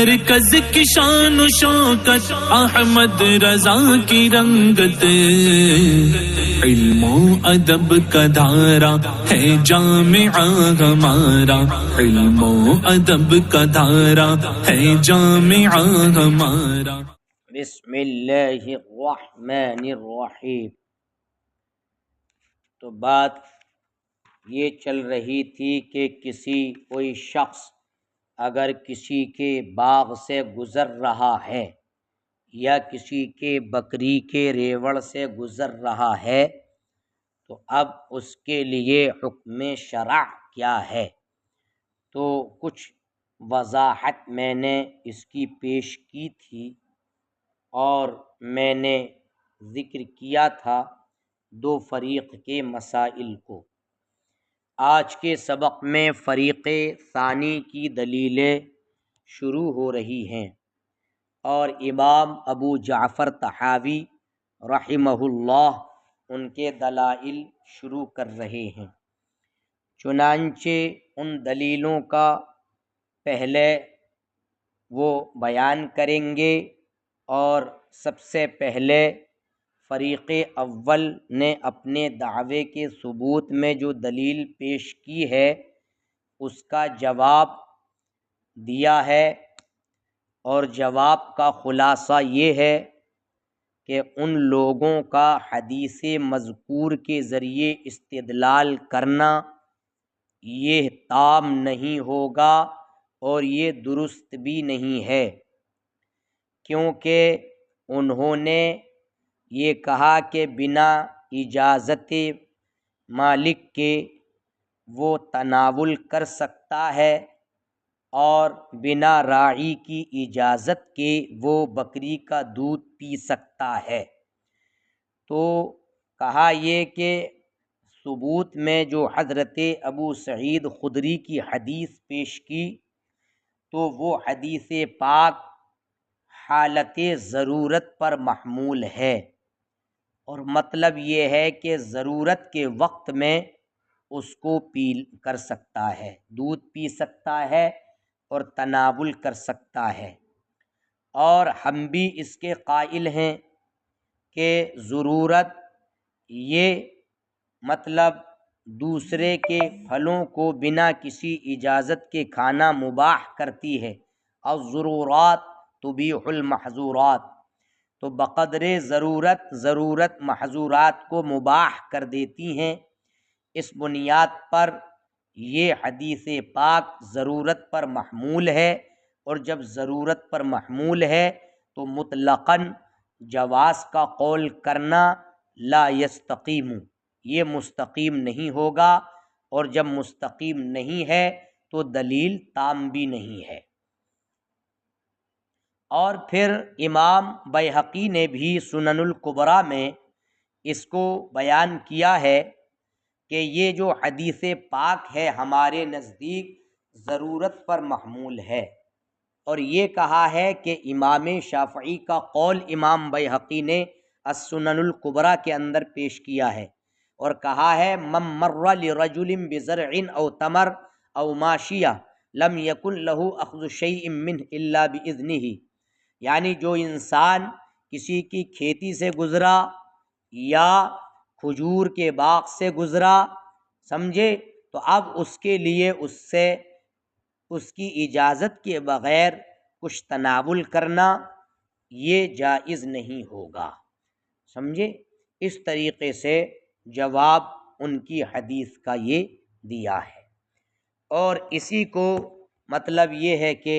مرکز کی شان و شوکت احمد رضا کی رنگت، علم و ادب کا دھارا ہے جامعہ ہمارا، علم و ادب کا دھارا ہے جامعہ ہمارا۔ بسم اللہ الرحمن الرحیم۔ تو بات یہ چل رہی تھی کہ کوئی شخص اگر کسی کے باغ سے گزر رہا ہے یا کسی کے بکری کے ریوڑ سے گزر رہا ہے تو اب اس کے لیے حکم شرع کیا ہے؟ تو کچھ وضاحت میں نے اس کی پیش کی تھی اور میں نے ذکر کیا تھا دو فریق کے مسائل کو۔ آج کے سبق میں فریق ثانی کی دلیلیں شروع ہو رہی ہیں اور امام ابو جعفر طحاوی رحمہ اللہ ان کے دلائل شروع کر رہے ہیں۔ چنانچہ ان دلیلوں کا پہلے وہ بیان کریں گے، اور سب سے پہلے فریق اول نے اپنے دعوے کے ثبوت میں جو دلیل پیش کی ہے اس کا جواب دیا ہے، اور جواب کا خلاصہ یہ ہے کہ ان لوگوں کا حدیث مذکور کے ذریعے استدلال کرنا یہ تام نہیں ہوگا اور یہ درست بھی نہیں ہے، کیونکہ انہوں نے یہ کہا کہ بنا اجازت مالک کے وہ تناول کر سکتا ہے اور بنا راعی کی اجازت کے وہ بکری کا دودھ پی سکتا ہے۔ تو کہا یہ کہ ثبوت میں جو حضرت ابو سعید خدری کی حدیث پیش کی تو وہ حدیث پاک حالت ضرورت پر محمول ہے، اور مطلب یہ ہے کہ ضرورت کے وقت میں اس کو پی کر سکتا ہے، دودھ پی سکتا ہے اور تناول کر سکتا ہے۔ اور ہم بھی اس کے قائل ہیں کہ ضرورت یہ مطلب دوسرے کے پھلوں کو بنا کسی اجازت کے کھانا مباح کرتی ہے، اور ضرورات تبیح المحظورات، تو بقدر ضرورت محظورات کو مباح کر دیتی ہیں۔ اس بنیاد پر یہ حدیث پاک ضرورت پر محمول ہے، اور جب ضرورت پر محمول ہے تو مطلقاً جواز کا قول کرنا لا یستقیم، یہ مستقیم نہیں ہوگا، اور جب مستقیم نہیں ہے تو دلیل تام بھی نہیں ہے۔ اور پھر امام بیہقی نے بھی سنن الکبریٰ میں اس کو بیان کیا ہے کہ یہ جو حدیث پاک ہے ہمارے نزدیک ضرورت پر محمول ہے، اور یہ کہا ہے کہ امام شافعی کا قول امام بیہقی نے السنن الکبریٰ کے اندر پیش کیا ہے، اور کہا ہے من مر لرجل بزرع او تمر او ماشیہ لم یکن له اخذ شیء منه الا باذنہ، یعنی جو انسان کسی کی کھیتی سے گزرا یا کھجور کے باغ سے گزرا، سمجھے، تو اب اس کے لیے اس سے اس کی اجازت کے بغیر کچھ تناول کرنا یہ جائز نہیں ہوگا، سمجھے۔ اس طریقے سے جواب ان کی حدیث کا یہ دیا ہے، اور اسی کو مطلب یہ ہے کہ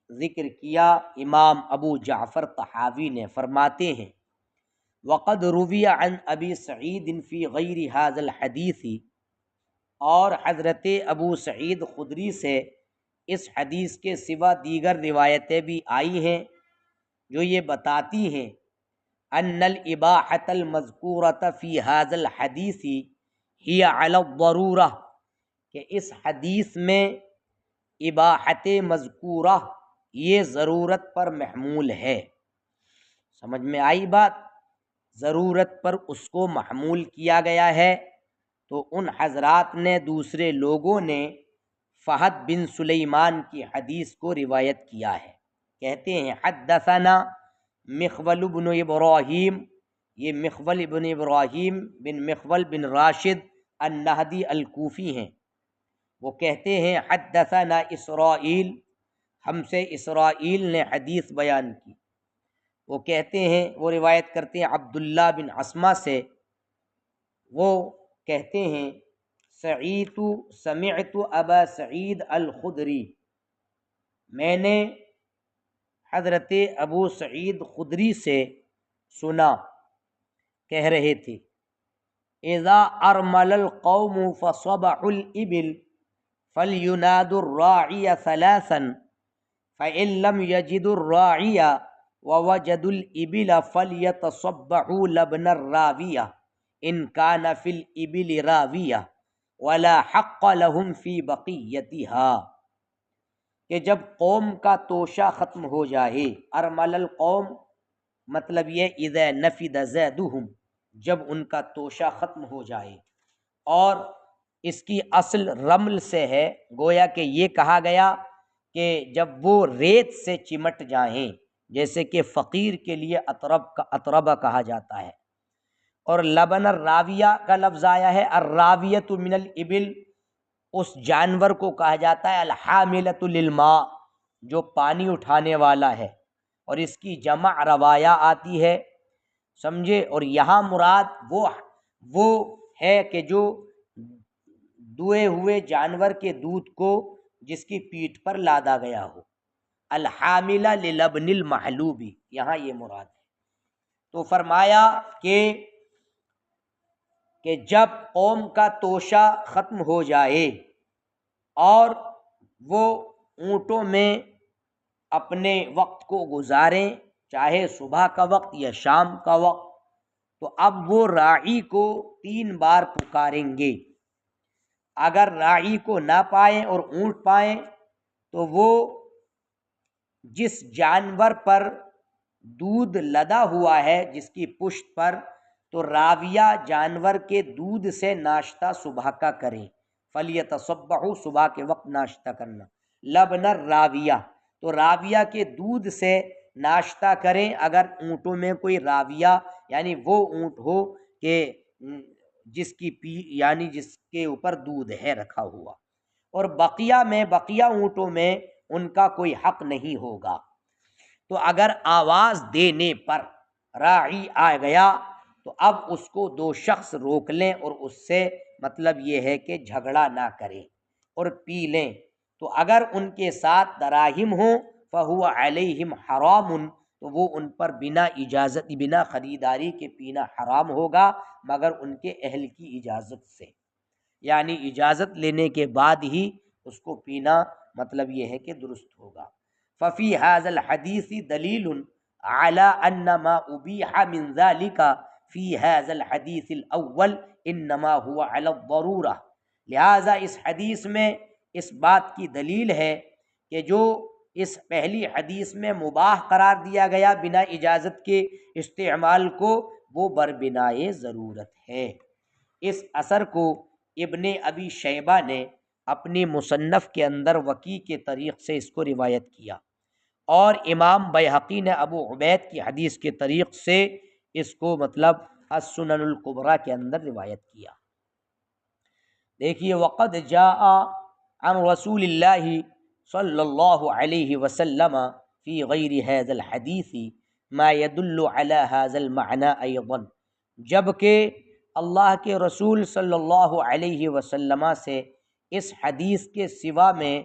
ذکر کیا امام ابو جعفر طحاوی نے، فرماتے ہیں وقد روی عن ابی سعید فی غیر ھذا الحدیث، اور حضرت ابو سعید خدری سے اس حدیث کے سوا دیگر روایتیں بھی آئی ہیں جو یہ بتاتی ہیں ان الاباحۃ المذکورۃ فی ھذا الحدیث ہی علی الضرورہ، کہ اس حدیث میں اباحت مذکورہ یہ ضرورت پر محمول ہے۔ سمجھ میں آئی بات؟ ضرورت پر اس کو محمول کیا گیا ہے۔ تو ان حضرات نے، دوسرے لوگوں نے فہد بن سلیمان کی حدیث کو روایت کیا ہے، کہتے ہیں حدثنا مخول بن ابراہیم، یہ مخول بن ابراہیم بن مخول بن راشد النہدی الکوفی ہیں، وہ کہتے ہیں حدثنا اسرائیل، ہم سے اسرائیل نے حدیث بیان کی۔ وہ کہتے ہیں، وہ روایت کرتے ہیں عبداللہ بن عصمہ سے، وہ کہتے ہیں سمعت ابا سعید الخدری، میں نے حضرت ابو سعید خدری سے سنا، کہہ رہے تھے اذا ارمل القوم فصبحوا الابل فلينادوا الراعي ثلاثا فإن لم يجدوا الراعي ووجدوا الابل فليتصبحوا لبن الراوية ان كان في الابل راوية ولا حق لهم في بقيتها، کہ جب قوم کا توشہ ختم ہو جائے، ارمل القوم مطلب یہ اذا نفد زیدہم، جب ان کا توشہ ختم ہو جائے، اور اس کی اصل رمل سے ہے، گویا کہ یہ کہا گیا کہ جب وہ ریت سے چمٹ جائیں، جیسے کہ فقیر کے لیے اطربہ کہا جاتا ہے۔ اور لبن الراویہ کا لفظ آیا ہے، الراویۃ من الابل، اس جانور کو کہا جاتا ہے الحاملۃ للماء، جو پانی اٹھانے والا ہے، اور اس کی جمع روایا آتی ہے، سمجھے۔ اور یہاں مراد وہ ہے کہ جو دوئے ہوئے جانور کے دودھ کو جس کی پیٹھ پر لادا گیا ہو، الحاملہ للبن المحلوب، یہاں یہ مراد ہے۔ تو فرمایا کہ جب قوم کا توشہ ختم ہو جائے اور وہ اونٹوں میں اپنے وقت کو گزاریں، چاہے صبح کا وقت یا شام کا وقت، تو اب وہ راعی کو 3 بار پکاریں گے۔ اگر راعی کو نہ پائیں اور اونٹ پائیں تو وہ جس جانور پر دودھ لدا ہوا ہے، جس کی پشت پر، تو راویہ جانور کے دودھ سے ناشتہ صبح کا کریں، فلیتصبحوا، صبح کے وقت ناشتہ کرنا، لبن الراویہ، تو راویہ کے دودھ سے ناشتہ کریں اگر اونٹوں میں کوئی راویہ یعنی وہ اونٹ ہو کہ جس کے اوپر دودھ ہے رکھا ہوا، اور بقیہ اونٹوں میں ان کا کوئی حق نہیں ہوگا۔ تو اگر آواز دینے پر راعی آ گیا تو اب اس کو 2 شخص روک لیں اور اس سے مطلب یہ ہے کہ جھگڑا نہ کریں اور پی لیں۔ تو اگر ان کے ساتھ دراہم ہوں فہو علیہم حرام، تو وہ ان پر بنا اجازت، بنا خریداری کے پینا حرام ہوگا، مگر ان کے اہل کی اجازت سے، یعنی اجازت لینے کے بعد ہی اس کو پینا مطلب یہ ہے کہ درست ہوگا۔ ففی ھذا الحدیث دلیل علی ان ما ابیح من ذلک فی ھذا الحدیث الاول انما هو علی الضرورہ، لہذا اس حدیث میں اس بات کی دلیل ہے کہ جو اس پہلی حدیث میں مباح قرار دیا گیا بنا اجازت کے استعمال کو، وہ بربنائے ضرورت ہے۔ اس اثر کو ابن ابی شیبہ نے اپنی مصنف کے اندر وکیع کے طریق سے اس کو روایت کیا، اور امام بیہقی نے ابو عبید کی حدیث کے طریق سے اس کو مطلب السنن الکبریٰ کے اندر روایت کیا۔ دیکھیے وقد جاء عن رسول اللہ صلی اللہ علیہ وسلم فی غیر ھذا الحدیث ما يدل علی ھذا المعنى ایضا، جبکہ اللہ کے رسول صلی اللہ علیہ وسلم سے اس حدیث کے سوا میں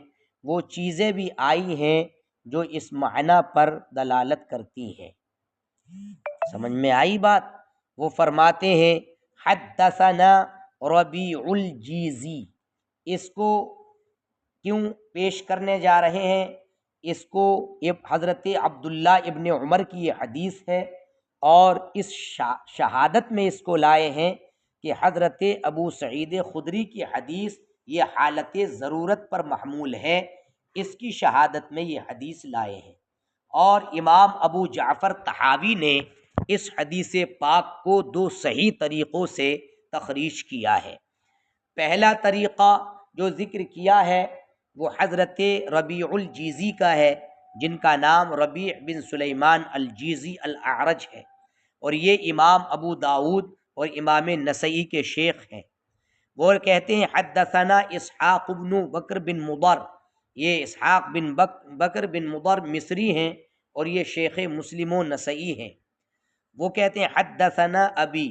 وہ چیزیں بھی آئی ہیں جو اس معنی پر دلالت کرتی ہیں۔ سمجھ میں آئی بات؟ وہ فرماتے ہیں حدثنا ربیع الجیزی، اس کو کیوں پیش کرنے جا رہے ہیں؟ اس کو حضرت عبداللہ ابن عمر کی یہ حدیث ہے، اور اس شہادت میں اس کو لائے ہیں کہ حضرت ابو سعید خدری کی حدیث یہ حالت ضرورت پر محمول ہے، اس کی شہادت میں یہ حدیث لائے ہیں۔ اور امام ابو جعفر طحاوی نے اس حدیث پاک کو 2 صحیح طریقوں سے تخریج کیا ہے۔ پہلا طریقہ جو ذکر کیا ہے وہ حضرت ربیع الجیزی کا ہے، جن کا نام ربیع بن سلیمان الجیزی الاعرج ہے، اور یہ امام ابو داؤد اور امام نسائی کے شیخ ہیں۔ وہ کہتے ہیں حدثنا اسحاق بن بکر بن مضر، یہ اسحاق بن بکر بن مضر مصری ہیں اور یہ شیخ مسلم و نسائی ہیں۔ وہ کہتے ہیں حدثنا ابی،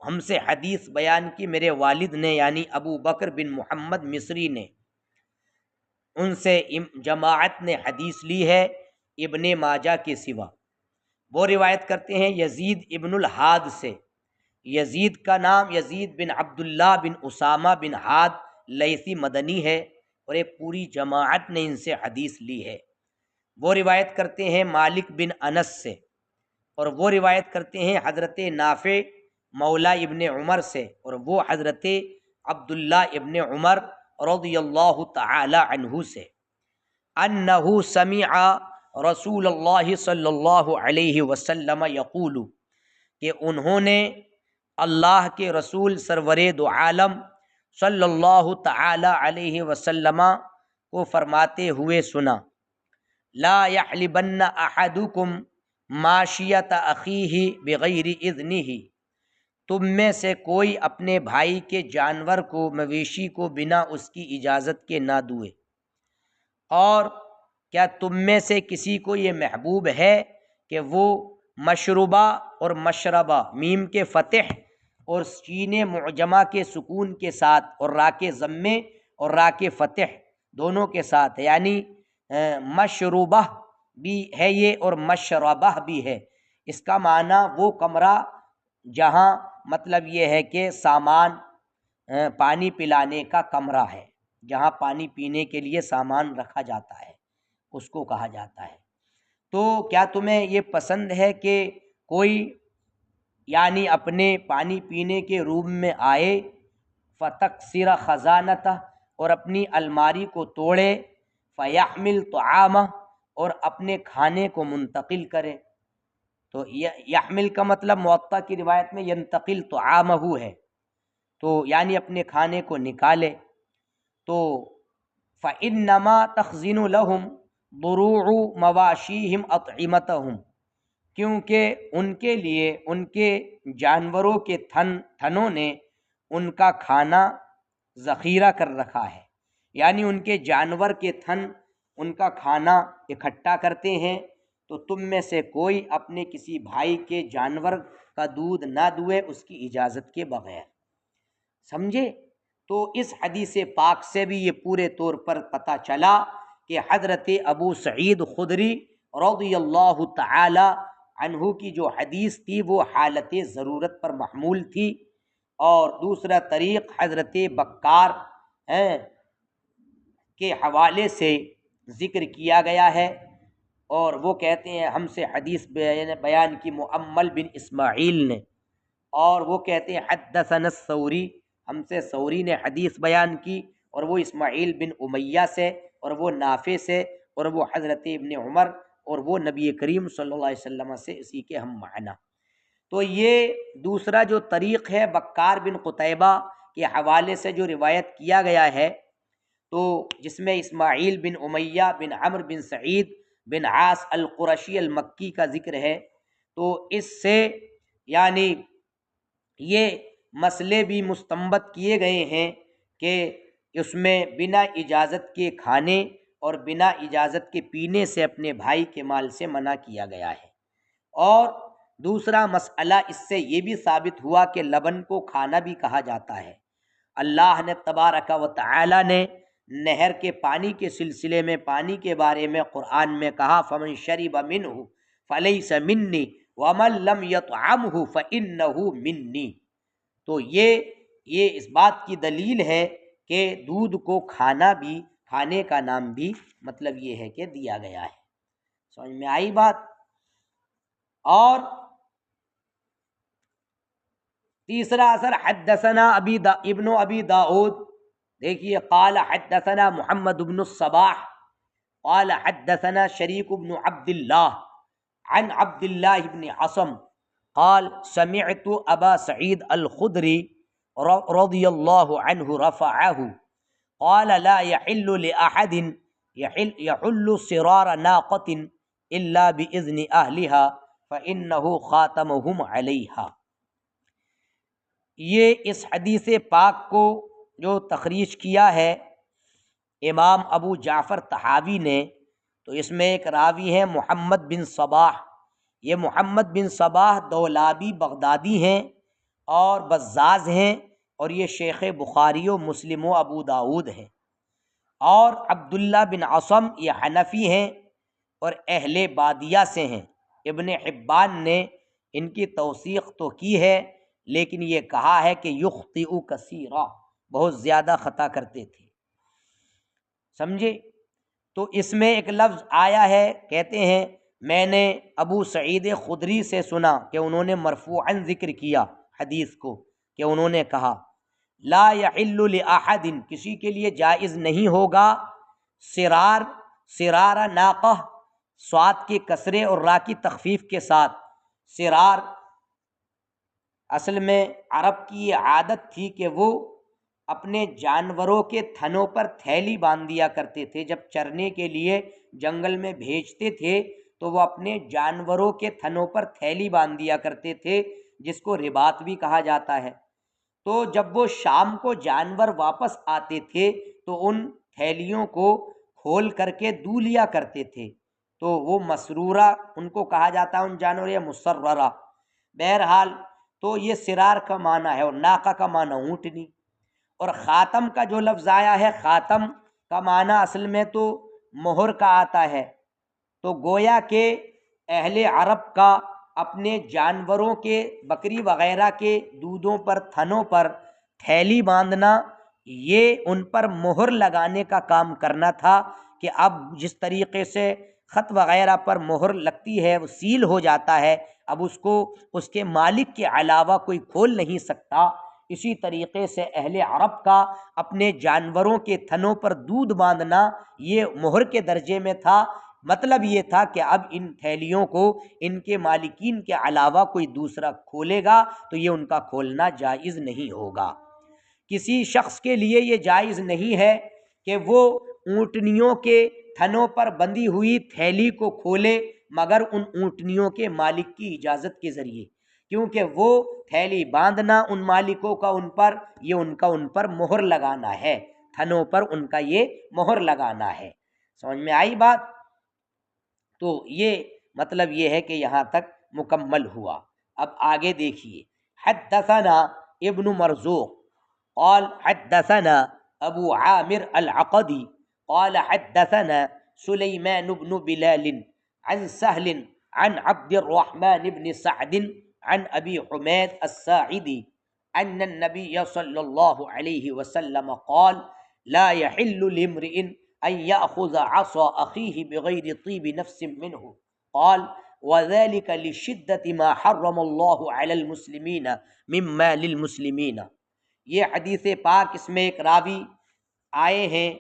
ہم سے حدیث بیان کی میرے والد نے، یعنی ابو بکر بن محمد مصری نے، ان سے جماعت نے حدیث لی ہے ابن ماجہ کے سوا۔ وہ روایت کرتے ہیں یزید ابن الحاد سے، یزید کا نام یزید بن عبداللہ بن اسامہ بن حاد لیثی مدنی ہے، اور ایک پوری جماعت نے ان سے حدیث لی ہے۔ وہ روایت کرتے ہیں مالک بن انس سے، اور وہ روایت کرتے ہیں حضرت نافع مولا ابن عمر سے، اور وہ حضرت عبداللہ ابن عمر رضی اللہ تعالی عنہ سے، انہ سمع رسول اللہ صلی اللہ علیہ وسلم یقول، کہ انہوں نے اللہ کے رسول سرور دو عالم صلی اللہ تعالی علیہ وسلم کو فرماتے ہوئے سنا، لا یحلبن احدکم ماشیۃ اخیہ بغیر اذنہ، تم میں سے کوئی اپنے بھائی کے جانور کو، مویشی کو، بنا اس کی اجازت کے نہ دوئے۔ اور کیا تم میں سے کسی کو یہ محبوب ہے کہ وہ مشروبہ اور مشربہ، میم کے فتح اور سین معجمہ کے سکون کے ساتھ، اور را کے ضمے اور را کے فتح دونوں کے ساتھ، یعنی مشروبہ بھی ہے یہ اور مشربہ بھی ہے، اس کا معنی وہ کمرہ جہاں مطلب یہ ہے کہ سامان پانی پلانے کا کمرہ ہے، جہاں پانی پینے کے لیے سامان رکھا جاتا ہے، اس کو کہا جاتا ہے۔ تو کیا تمہیں یہ پسند ہے کہ کوئی یعنی اپنے پانی پینے کے روم میں آئے، فتکسر خزانتہ، اور اپنی الماری کو توڑے، فیحمل طعامہ، اور اپنے کھانے کو منتقل کرے؟ تو یحمل کا مطلب موطا کی روایت میں ینتقل طعامہ ہے، تو یعنی اپنے کھانے کو نکالے۔ تو فإنما تخزن لهم ضروع مواشیہم اطعمتہم، کیونکہ ان کے لیے ان کے جانوروں کے تھنوں نے ان کا کھانا ذخیرہ کر رکھا ہے، یعنی ان کے جانور کے تھن ان کا کھانا اکٹھا کرتے ہیں۔ تو تم میں سے کوئی اپنے کسی بھائی کے جانور کا دودھ نہ دوئے اس کی اجازت کے بغیر۔ سمجھے؟ تو اس حدیث پاک سے بھی یہ پورے طور پر پتہ چلا کہ حضرت ابو سعید خدری رضی اللہ تعالی عنہ کی جو حدیث تھی وہ حالت ضرورت پر محمول تھی، اور دوسرا طریق حضرت بکار کے حوالے سے ذکر کیا گیا ہے، اور وہ کہتے ہیں ہم سے حدیث بیان کی مؤمل بن اسماعیل نے، اور وہ کہتے ہیں حدثنا الثوری، ہم سے ثوری نے حدیث بیان کی، اور وہ اسماعیل بن امیہ سے، اور وہ نافع سے، اور وہ حضرت ابن عمر، اور وہ نبی کریم صلی اللہ علیہ وسلم سے اسی کے ہم معنی۔ تو یہ دوسرا جو طریق ہے بکار بن قتیبہ کے حوالے سے جو روایت کیا گیا ہے، تو جس میں اسماعیل بن امیہ بن عمرو بن سعید بن عاص القرشی المکی کا ذکر ہے، تو اس سے یعنی یہ مسئلے بھی مستنبط کیے گئے ہیں کہ اس میں بنا اجازت کے کھانے اور بنا اجازت کے پینے سے اپنے بھائی کے مال سے منع کیا گیا ہے۔ اور دوسرا مسئلہ اس سے یہ بھی ثابت ہوا کہ لبن کو کھانا بھی کہا جاتا ہے۔ اللہ نے تبارک و تعالی نے نہر کے پانی کے سلسلے میں پانی کے بارے میں قرآن میں کہا فمن شرب منہ فلیس منی ومن لم یطعمہ فانہ منی۔ تو یہ اس بات کی دلیل ہے کہ دودھ کو کھانا بھی، کھانے کا نام بھی مطلب یہ ہے کہ دیا گیا ہے۔ سمجھ میں آئی بات؟ اور تیسرا اثر حدثنا ابن ابی داؤد، دیکھیے قال حدثنا محمد بن الصباح قال حدثنا شریک بن عبد اللہ عن عبد اللہ بن عصم قال سمعت ابا سعید الخدری رضی اللہ عنہ رفعہ قال لا يحل لأحد یحل صرار ناقۃ الا باذن اہلها فانہ خاتمہم علیہا۔ یہ اس حدیث پاک کو جو تخریج کیا ہے امام ابو جعفر طحاوی نے، تو اس میں ایک راوی ہیں محمد بن صباح۔ یہ محمد بن صباح دولابی بغدادی ہیں اور بزاز ہیں، اور یہ شیخ بخاری و مسلم و ابو داود ہیں۔ اور عبداللہ بن عصم یہ حنفی ہیں اور اہل بادیہ سے ہیں۔ ابن حبان نے ان کی توثیق تو کی ہے، لیکن یہ کہا ہے کہ یخطئ کثیرا، بہت زیادہ خطا کرتے تھے، سمجھے؟ تو اس میں ایک لفظ آیا ہے، کہتے ہیں میں نے ابو سعید خدری سے سنا کہ انہوں نے مرفوعاً ذکر کیا حدیث کو، کہ انہوں نے کہا لا یحل لأحد، کسی کے لیے جائز نہیں ہوگا، سرار ناقہ، صاد کے کسرے اور را کی تخفیف کے ساتھ، سرار اصل میں عرب کی یہ عادت تھی کہ وہ اپنے جانوروں کے تھنوں پر تھیلی باندھ دیا کرتے تھے۔ جب چرنے کے لیے جنگل میں بھیجتے تھے تو وہ اپنے جانوروں کے تھنوں پر تھیلی باندھ دیا کرتے تھے، جس کو رباط بھی کہا جاتا ہے۔ تو جب وہ شام کو جانور واپس آتے تھے تو ان تھیلیوں کو کھول کر کے دو لیا کرتے تھے، تو وہ مسرورہ ان کو کہا جاتا ہے، ان جانوروں، یا مسررہ۔ بہرحال تو یہ سرار کا معنی ہے، اور ناقہ کا معنی اونٹنی۔ اور خاتم کا جو لفظ آیا ہے، خاتم کا معنی اصل میں تو مہر کا آتا ہے۔ تو گویا کہ اہل عرب کا اپنے جانوروں کے، بکری وغیرہ کے دودھوں پر، تھنوں پر تھیلی باندھنا، یہ ان پر مہر لگانے کا کام کرنا تھا، کہ اب جس طریقے سے خط وغیرہ پر مہر لگتی ہے، وہ سیل ہو جاتا ہے، اب اس کو اس کے مالک کے علاوہ کوئی کھول نہیں سکتا۔ اسی طریقے سے اہل عرب کا اپنے جانوروں کے تھنوں پر دودھ باندھنا یہ مہر کے درجے میں تھا۔ مطلب یہ تھا کہ اب ان تھیلیوں کو ان کے مالکین کے علاوہ کوئی دوسرا کھولے گا تو یہ ان کا کھولنا جائز نہیں ہوگا۔ کسی شخص کے لیے یہ جائز نہیں ہے کہ وہ اونٹنیوں کے تھنوں پر بندھی ہوئی تھیلی کو کھولے، مگر ان اونٹنیوں کے مالک کی اجازت کے ذریعے، کیونکہ وہ تھیلی باندھنا ان مالکوں کا ان پر، یہ ان پر مہر لگانا ہے، تھنوں پر ان کا یہ مہر لگانا ہے۔ سمجھ میں آئی بات؟ تو یہ مطلب یہ ہے کہ یہاں تک مکمل ہوا۔ اب آگے دیکھیے، حدثنا ابن مرزوق قال حدثنا ابو عامر العقدی قال حدثنا سلیمان بن بلال عن سهل عن عبد الرحمن بن سعد عن ابی حمید الساعدی ان النبي صلی اللہ علیہ وسلم قال لا يحل لامرئ ان يأخذ عصا اخیہ بغیر طیب نفس منہ قال وذلك لشدة ما حرم اللہ علی المسلمین من مال المسلمین۔ یہ حدیث پاک، اس میں ایک راوی آئے ہیں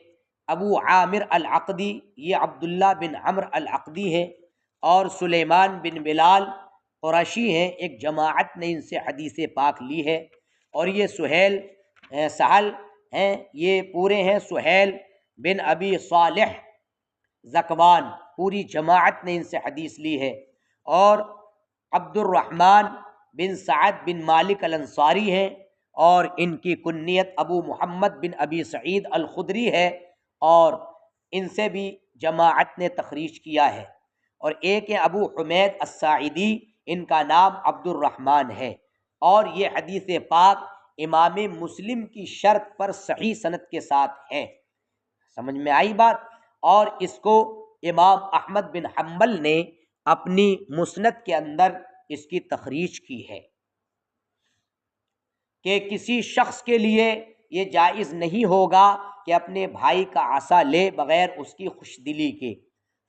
ابو عامر العقدی، یہ عبداللہ بن عمرو العقدی ہیں، اور سلیمان بن بلال قرشی ہیں، ایک جماعت نے ان سے حدیث پاک لی ہے۔ اور یہ سہل ہیں، یہ پورے ہیں سہیل بن ابی صالح زکوان، پوری جماعت نے ان سے حدیث لی ہے۔ اور عبد الرحمن بن سعد بن مالک الانصاری ہیں، اور ان کی کنیت ابو محمد بن ابی سعید الخدری ہے، اور ان سے بھی جماعت نے تخریج کیا ہے۔ اور ایک ہے ابو حمید الساعدی، ان کا نام عبد الرحمن ہے، اور یہ حدیث پاک امام مسلم کی شرط پر صحیح سند کے ساتھ ہے۔ سمجھ میں آئی بات؟ اور اس کو امام احمد بن حنبل نے اپنی مسند کے اندر اس کی تخریج کی ہے، کہ کسی شخص کے لیے یہ جائز نہیں ہوگا کہ اپنے بھائی کا عصا لے بغیر اس کی خوش دلی کے۔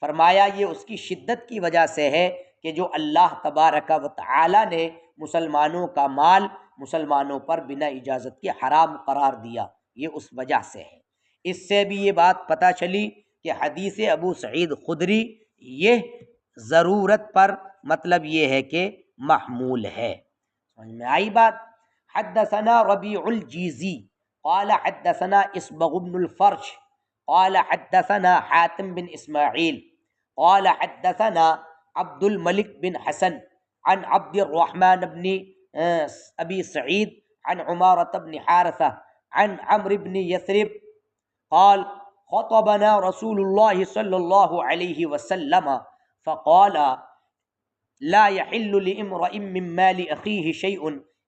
فرمایا یہ اس کی شدت کی وجہ سے ہے کہ جو اللہ تبارک و تعالی نے مسلمانوں کا مال مسلمانوں پر بنا اجازت کے حرام قرار دیا، یہ اس وجہ سے ہے۔ اس سے بھی یہ بات پتہ چلی کہ حدیث ابو سعید خدری یہ ضرورت پر مطلب یہ ہے کہ محمول ہے۔ سمجھ میں آئی بات؟ حدثنا ربیع الجیزی قال حدثنا اسبغ بن الفرج قال حدثنا حاتم بن اسماعیل قال حدثنا عبد الملک بن حسن عن عبد الرحمن بن ابی سعید عن عمارة بن حارثة عن عمرو بن یثرب قال خطبنا رسول اللہ صلی اللہ علیہ وسلم فقال لا يحل لامرئ من مال اخیہ شیء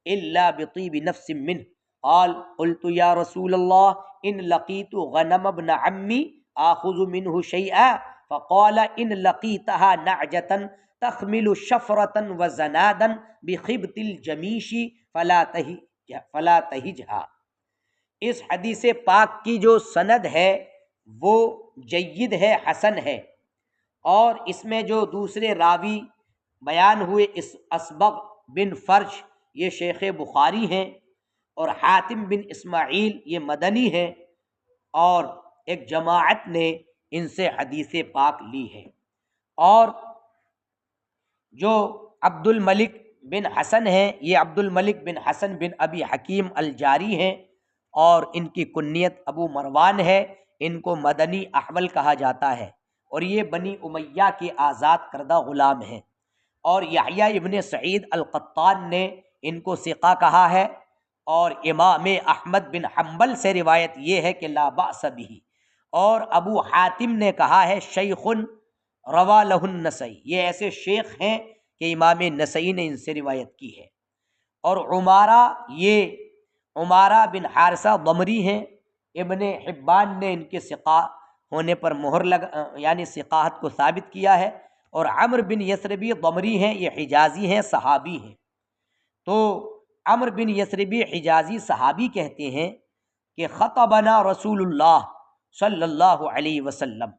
الا بطیب نفس منه قال قلت یا رسول اللہ ان لقیت غنم ابن عمی آخذ منه شیئا فقال ان لقیتها نعجة تخمل شفرة وزنادا بخبط الجمیش فلا تہجها۔ اس حدیث پاک کی جو سند ہے وہ جید ہے، حسن ہے، اور اس میں جو دوسرے راوی بیان ہوئے اس اسبغ بن فرج یہ شیخ بخاری ہیں، اور حاتم بن اسماعیل یہ مدنی ہیں، اور ایک جماعت نے ان سے حدیث پاک لی ہے۔ اور جو عبد الملک بن حسن ہیں یہ عبد الملک بن حسن بن ابی حکیم الجاری ہیں، اور ان کی کنیت ابو مروان ہے، ان کو مدنی احول کہا جاتا ہے، اور یہ بنی امیہ کے آزاد کردہ غلام ہیں۔ اور یحییٰ ابن سعید القطان نے ان کو ثقہ کہا ہے، اور امام احمد بن حنبل سے روایت یہ ہے کہ لا بأس بہ، اور ابو حاتم نے کہا ہے شیخ روا لہ النسائی، یہ ایسے شیخ ہیں کہ امام نسائی نے ان سے روایت کی ہے۔ اور یہ عمارہ بن حارثہ ضمری ہیں، ابن حبان نے ان کے ثقہ ہونے پر مہر یعنی ثقاہت کو ثابت کیا ہے۔ اور عمرو بن یثربی ضمری ہیں، یہ حجازی ہیں، صحابی ہیں۔ تو عمرو بن یثربی حجازی صحابی کہتے ہیں کہ خطبنا رسول اللہ صلی اللہ علیہ وسلم،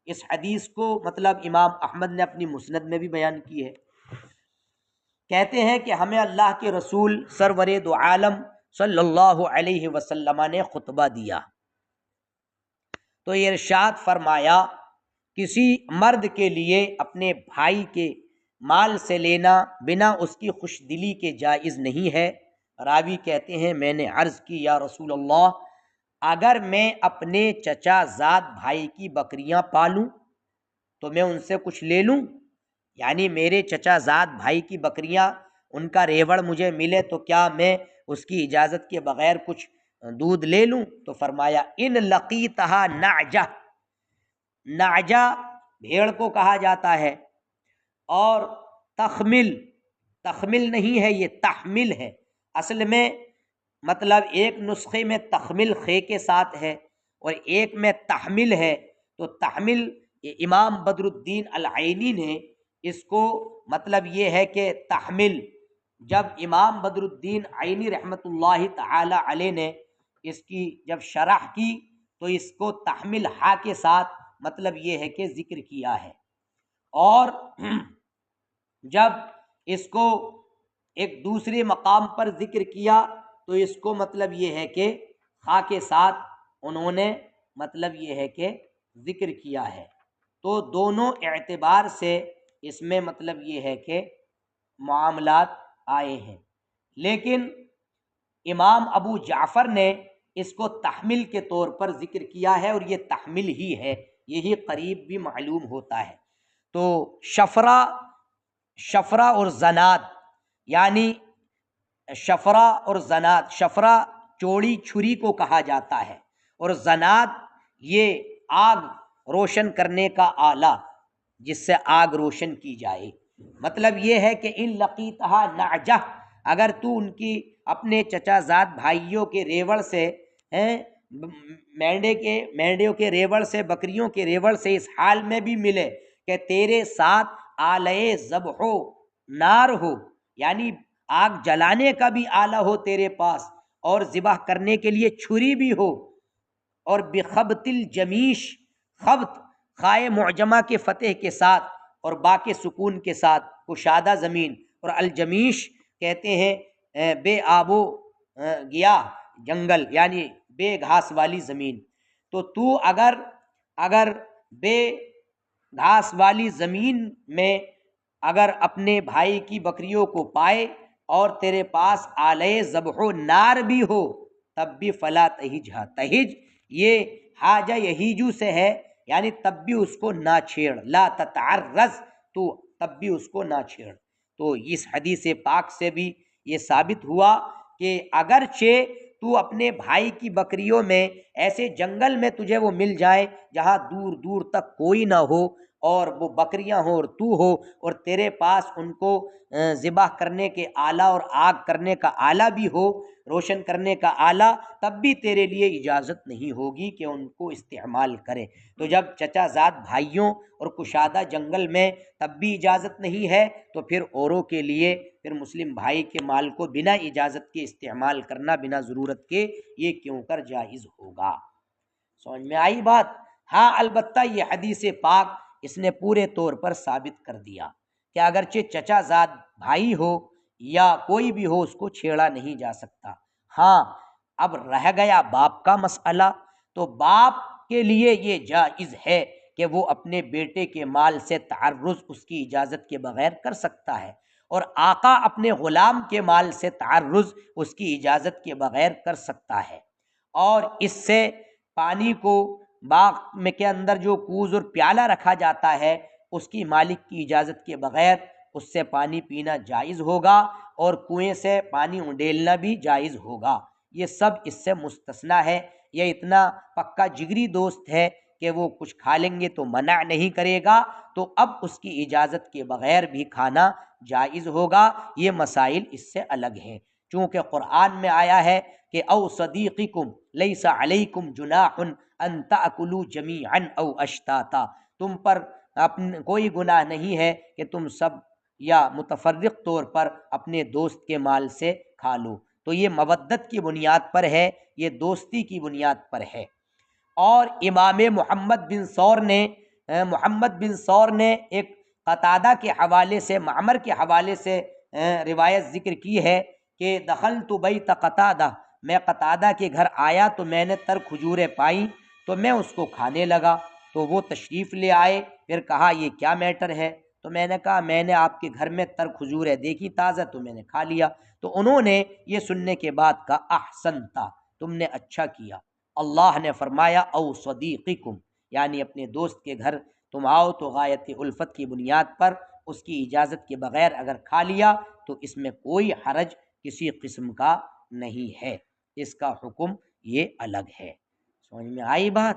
اس حدیث کو مطلب امام احمد نے اپنی مسند میں بھی بیان کی ہے، کہتے ہیں کہ ہمیں اللہ کے رسول سرور دو عالم صلی اللہ علیہ وسلم نے خطبہ دیا، تو یہ ارشاد فرمایا کسی مرد کے لیے اپنے بھائی کے مال سے لینا بنا اس کی خوش دلی کے جائز نہیں ہے۔ راوی کہتے ہیں میں نے عرض کی یا رسول اللہ اگر میں اپنے چچا زاد بھائی کی بکریاں پالوں تو میں ان سے کچھ لے لوں، یعنی میرے چچا زاد بھائی کی بکریاں ان کا ریوڑ مجھے ملے تو کیا میں اس کی اجازت کے بغیر کچھ دودھ لے لوں؟ تو فرمایا ان لقیتہا نعجہ، نعجہ بھیڑ کو کہا جاتا ہے، اور تخمل نہیں ہے، یہ تحمل ہے، اصل میں مطلب ایک نسخے میں تخمل خے کے ساتھ ہے اور ایک میں تحمل ہے، تو تحمل امام بدر الدین العینی نے اس کو مطلب یہ ہے کہ تحمل، جب امام بدر الدین عینی رحمۃ اللہ تعالی علیہ نے اس کی جب شرح کی تو اس کو تحمل ہا کے ساتھ مطلب یہ ہے کہ ذکر کیا ہے، اور جب اس کو ایک دوسرے مقام پر ذکر کیا تو اس کو مطلب یہ ہے کہ خا کے ساتھ انہوں نے مطلب یہ ہے کہ ذکر کیا ہے، تو دونوں اعتبار سے اس میں مطلب یہ ہے کہ معاملات آئے ہیں، لیکن امام ابو جعفر نے اس کو تحمل کے طور پر ذکر کیا ہے، اور یہ تحمل ہی ہے، یہی قریب بھی معلوم ہوتا ہے۔ تو شفرہ اور زناد، یعنی شفرہ اور زناد، شفرہ چوڑی چھری کو کہا جاتا ہے، اور زناد یہ آگ روشن کرنے کا آلہ جس سے آگ روشن کی جائے، مطلب یہ ہے کہ ان لقیتہا نعجہ، اگر تو ان کی اپنے چچا زاد بھائیوں کے ریوڑ سے مینڈیوں کے ریوڑ سے، بکریوں کے ریوڑ سے اس حال میں بھی ملے کہ تیرے ساتھ آلے ذبح ہو، نار ہو، یعنی آگ جلانے کا بھی آلہ ہو تیرے پاس، اور ذبح کرنے کے لیے چھری بھی ہو، اور بخبط الجمیش، خبط خائے معجمہ کے فتح کے ساتھ اور با کے سکون کے ساتھ کشادہ زمین، اور الجمیش کہتے ہیں بے آب و گیاہ جنگل، یعنی بے گھاس والی زمین، تو اگر بے گھاس والی زمین میں اگر اپنے بھائی کی بکریوں کو پائے اور تیرے پاس آلے ذبح و نار بھی ہو تب بھی فلا تہجھا، تہج یہ حاجہ یہیجو سے ہے یعنی تب بھی اس کو نہ چھیڑ، لا تتعرض، تو تب بھی اس کو نہ چھیڑ۔ تو اس حدیث پاک سے بھی یہ ثابت ہوا کہ اگرچہ تو اپنے بھائی کی بکریوں میں ایسے جنگل میں تجھے وہ مل جائے جہاں دور دور تک کوئی نہ ہو اور وہ بکریاں ہوں اور تو ہو اور تیرے پاس ان کو ذبح کرنے کے آلہ اور آگ کرنے کا آلہ بھی ہو، روشن کرنے کا آلہ، تب بھی تیرے لیے اجازت نہیں ہوگی کہ ان کو استعمال کرے۔ تو جب چچا زاد بھائیوں اور کشادہ جنگل میں تب بھی اجازت نہیں ہے تو پھر اوروں کے لیے، پھر مسلم بھائی کے مال کو بنا اجازت کے استعمال کرنا بنا ضرورت کے یہ کیوں کر جائز ہوگا؟ سمجھ میں آئی بات؟ ہاں البتہ یہ حدیث پاک اس نے پورے طور پر ثابت کر دیا کہ اگرچہ چچا زاد بھائی ہو یا کوئی بھی ہو اس کو چھیڑا نہیں جا سکتا۔ ہاں اب رہ گیا باپ کا مسئلہ، تو باپ کے لیے یہ جائز ہے کہ وہ اپنے بیٹے کے مال سے تعرض اس کی اجازت کے بغیر کر سکتا ہے، اور آقا اپنے غلام کے مال سے تعرض اس کی اجازت کے بغیر کر سکتا ہے۔ اور اس سے پانی کو باغ میں کے اندر جو کوز اور پیالہ رکھا جاتا ہے اس کی مالک کی اجازت کے بغیر اس سے پانی پینا جائز ہوگا، اور کنویں سے پانی انڈیلنا بھی جائز ہوگا۔ یہ سب اس سے مستثنیٰ ہے۔ یہ اتنا پکا جگری دوست ہے کہ وہ کچھ کھا لیں گے تو منع نہیں کرے گا، تو اب اس کی اجازت کے بغیر بھی کھانا جائز ہوگا۔ یہ مسائل اس سے الگ ہیں، چونکہ قرآن میں آیا ہے کہ او صدیقکم لیس علیکم جناح ان تأکلوا جمیعا او اشتاتا، تم پر کوئی گناہ نہیں ہے کہ تم سب یا متفرق طور پر اپنے دوست کے مال سے کھا لو۔ تو یہ مودت کی بنیاد پر ہے، یہ دوستی کی بنیاد پر ہے۔ اور امام محمد بن ثور نے ایک قتادہ کے حوالے سے، معمر کے حوالے سے روایت ذکر کی ہے کہ دخلت بیت قتادہ، میں قتادہ کے گھر آیا تو میں نے تر کھجوریں پائیں تو میں اس کو کھانے لگا، تو وہ تشریف لے آئے، پھر کہا یہ کیا میٹر ہے؟ تو میں نے کہا میں نے آپ کے گھر میں تر کھجوریں دیکھی تازہ تو میں نے کھا لیا۔ تو انہوں نے یہ سننے کے بعد کہا احسنتا، تم نے اچھا کیا۔ اللہ نے فرمایا او صدیقکم، یعنی اپنے دوست کے گھر تم آؤ تو غایت الفت کی بنیاد پر اس کی اجازت کے بغیر اگر کھا لیا تو اس میں کوئی حرج کسی قسم کا نہیں ہے، اس کا حکم یہ الگ ہے۔ سمجھ میں آئی بات؟